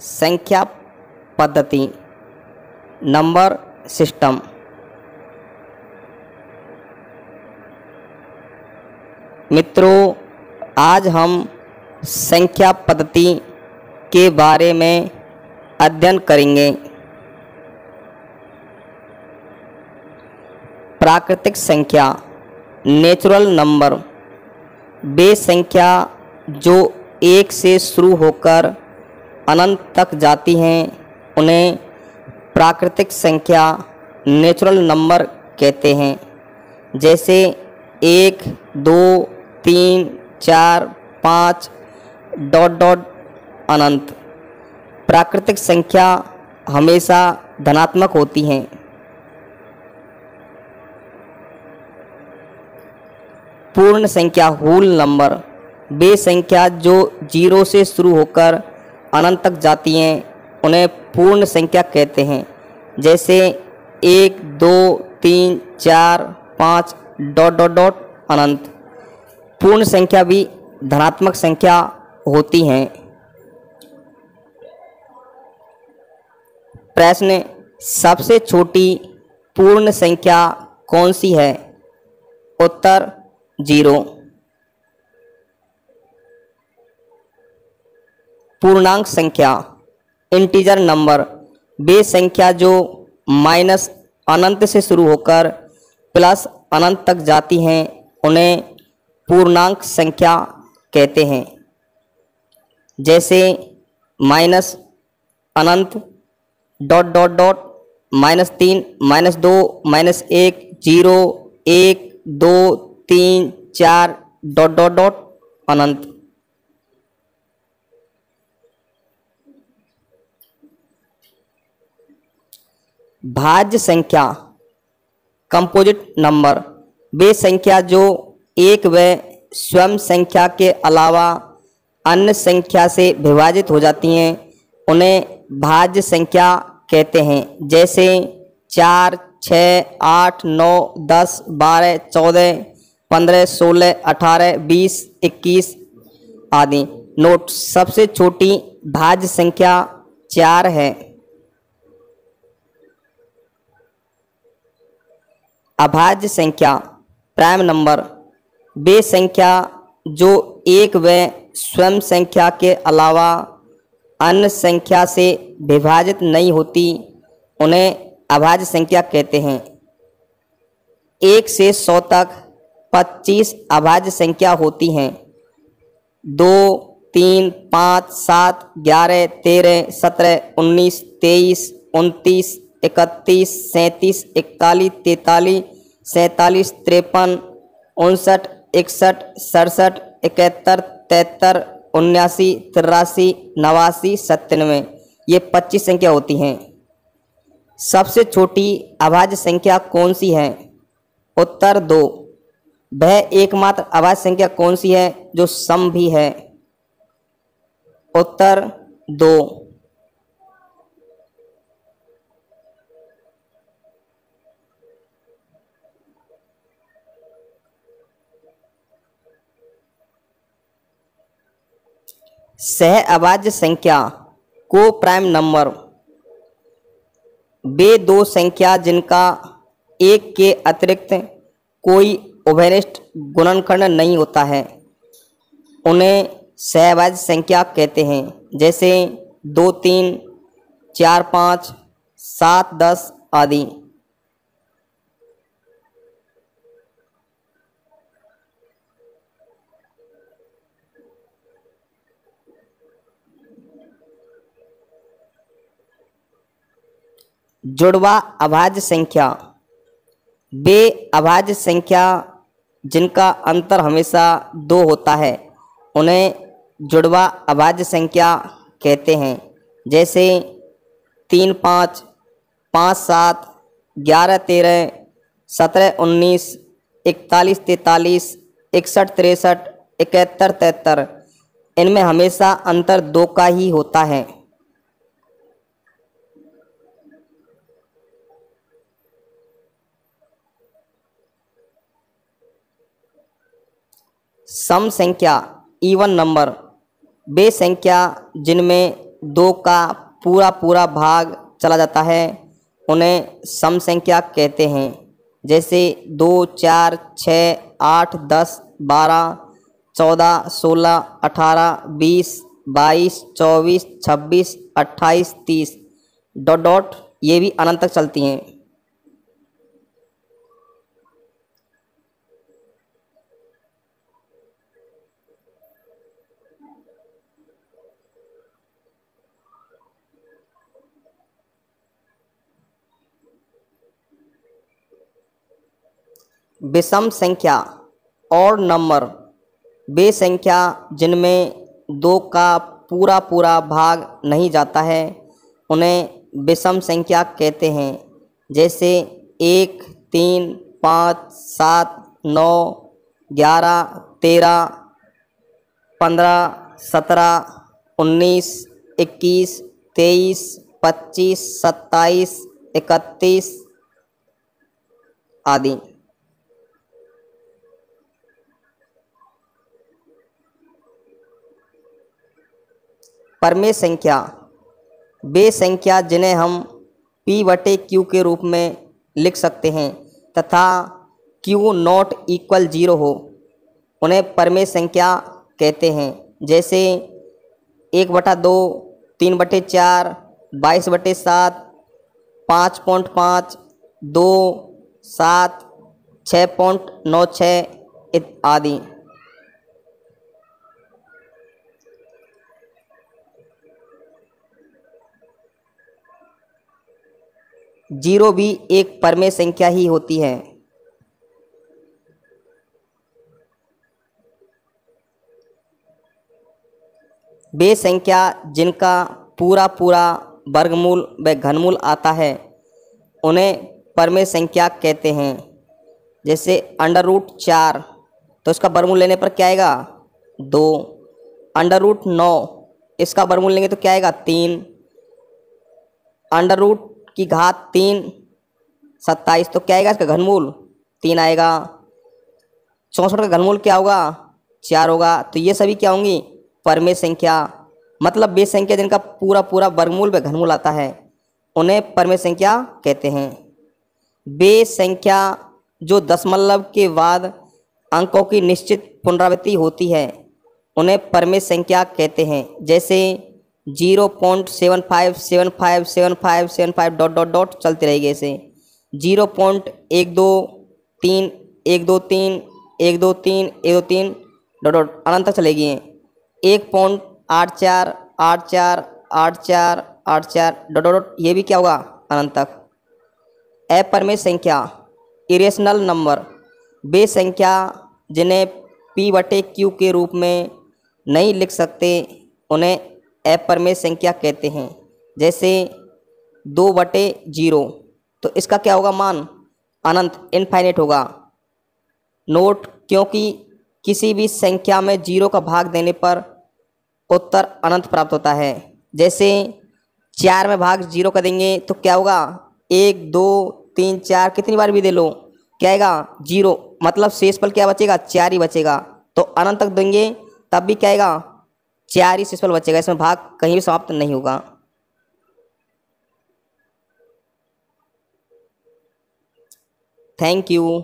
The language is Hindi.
संख्या पद्धति नंबर सिस्टम। मित्रों, आज हम संख्या पद्धति के बारे में अध्ययन करेंगे। प्राकृतिक संख्या नेचुरल नंबर वे संख्या जो एक से शुरू होकर अनंत तक जाती हैं उन्हें प्राकृतिक संख्या नेचुरल नंबर कहते हैं। जैसे 1, 2, 3, 4, 5 ... अनंत। प्राकृतिक संख्या हमेशा धनात्मक होती हैं। पूर्ण संख्या होल नंबर वे संख्या जो 0 से शुरू होकर अनंत तक जाती हैं उन्हें पूर्ण संख्या कहते हैं। जैसे 1, 2, 3, 4, 5 ... अनंत। पूर्ण संख्या भी धनात्मक संख्या होती हैं। प्रश्न: सबसे छोटी पूर्ण संख्या कौन सी है? उत्तर: 0। पूर्णांक संख्या इंटीजर नंबर वे संख्या जो माइनस अनंत से शुरू होकर प्लस अनंत तक जाती हैं उन्हें पूर्णांक संख्या कहते हैं। जैसे माइनस अनंत ... -3, -2, -1, 0, 1, 2, 3, 4 ... अनंत। भाज्य संख्या कंपोजिट नंबर वे संख्या जो एक व स्वयं संख्या के अलावा अन्य संख्या से विभाजित हो जाती हैं उन्हें भाज्य संख्या कहते हैं। जैसे 4, 6, 8, 9, 10, 12, 14, 15, 16, 18, 20, 21 आदि। नोट: सबसे छोटी भाज्य संख्या 4 है। अभाज्य संख्या प्राइम नंबर वे संख्या जो एक व स्वयं संख्या के अलावा अन्य संख्या से विभाजित नहीं होती उन्हें अभाज्य संख्या कहते हैं। 1 से 100 तक 25 अभाज्य संख्या होती हैं। 2, 3, 5, 7, 11, 13, 17, 19, 23, 29, 31, 37, 41, 43, 47, 53, 59, 61, 67, 71, 73, 79, 83, 89, 97 ये 25 संख्या होती हैं। सबसे छोटी अभाज्य संख्या कौन सी है? उत्तर: 2। वह एकमात्र अभाज्य संख्या कौन सी है जो सम भी है? उत्तर: 2। सह अभाज्य संख्या को प्राइम नंबर वे दो संख्या जिनका एक के अतिरिक्त कोई उभयनिष्ठ गुणनखंड नहीं होता है उन्हें सहअभाज्य संख्या कहते हैं। जैसे 2, 3, 4, 5, 7, 10 आदि। जुड़वा अभाज्य संख्या वे अभाज्य संख्या जिनका अंतर हमेशा 2 होता है उन्हें जुड़वा अभाज्य संख्या कहते हैं। जैसे 3, 5, 5, 7, 11, 13, 17, 19, 41, 43, 61, 63, 71, 73 इनमें हमेशा अंतर 2 का ही होता है। सम संख्या इवन नंबर वे संख्या जिनमें दो का पूरा पूरा भाग चला जाता है उन्हें सम संख्या कहते हैं। जैसे 2, 4, 6, 8, 10, 12, 14, 16, 18, 20, 22, 24, 26, 28, 30 डॉट डॉट ये भी अनंत तक चलती हैं। विषम संख्या और नंबर वे संख्या जिनमें दो का पूरा पूरा भाग नहीं जाता है उन्हें विषम संख्या कहते हैं। जैसे 1, 3, 5, 7, 9, 11, 13, 15, 17, 19, 21, 23, 25, 27, 31 आदि। परमेय संख्या वे संख्या जिन्हें हम P/Q के रूप में लिख सकते हैं तथा Q नॉट इक्वल 0 हो उन्हें परमेय संख्या कहते हैं। जैसे 1/2, 3/4, 22/7, 5.5, 2, 7, 6.96 आदि। जीरो भी एक परमेय संख्या ही होती है। वे संख्या जिनका पूरा पूरा वर्गमूल व घनमूल आता है उन्हें परमेय संख्या कहते हैं। जैसे √4 तो इसका वर्गमूल लेने पर क्या आएगा 2। √9 इसका वर्गमूल लेंगे तो क्या आएगा 3। √3 27 तो क्या आएगा इसका घनमूल 3 आएगा। 64 का घनमूल क्या होगा 4 होगा। तो ये सभी क्या होंगी परमेय संख्या। मतलब वे संख्या जिनका पूरा पूरा वर्गमूल व घनमूल आता है उन्हें परमेय संख्या कहते हैं। वे संख्या जो दशमलव के बाद अंकों की निश्चित पुनरावृत्ति होती है उन्हें परमेय संख्या कहते हैं। जैसे 0.75 75 75 75 डॉट डॉट डॉट चलती रहेगी। ऐसे 0.123 123 123 123 डॉट डॉट अनंत तक चलेगी। 1.84 84 84 84 डॉट डॉट ये भी क्या होगा अनंत तक। अपरमेय संख्या इरेशनल नंबर वे संख्या जिन्हें P/Q के रूप में नहीं लिख सकते उन्हें अपरमेय संख्या कहते हैं। जैसे 2/0 तो इसका क्या होगा मान अनंत इनफाइनाइट होगा। नोट क्योंकि किसी भी संख्या में 0 का भाग देने पर उत्तर अनंत प्राप्त होता है। जैसे 4 में भाग 0 का देंगे तो क्या होगा 1 2 3 4 कितनी बार भी दे लो क्या आएगा 0। मतलब शेष फल क्या बचेगा 4 ही बचेगा। तो अनंत तक देंगे तब भी क्या आएगा 4 ही शेष फल बचेगा। इसमें भाग कहीं भी समाप्त नहीं होगा। Thank you.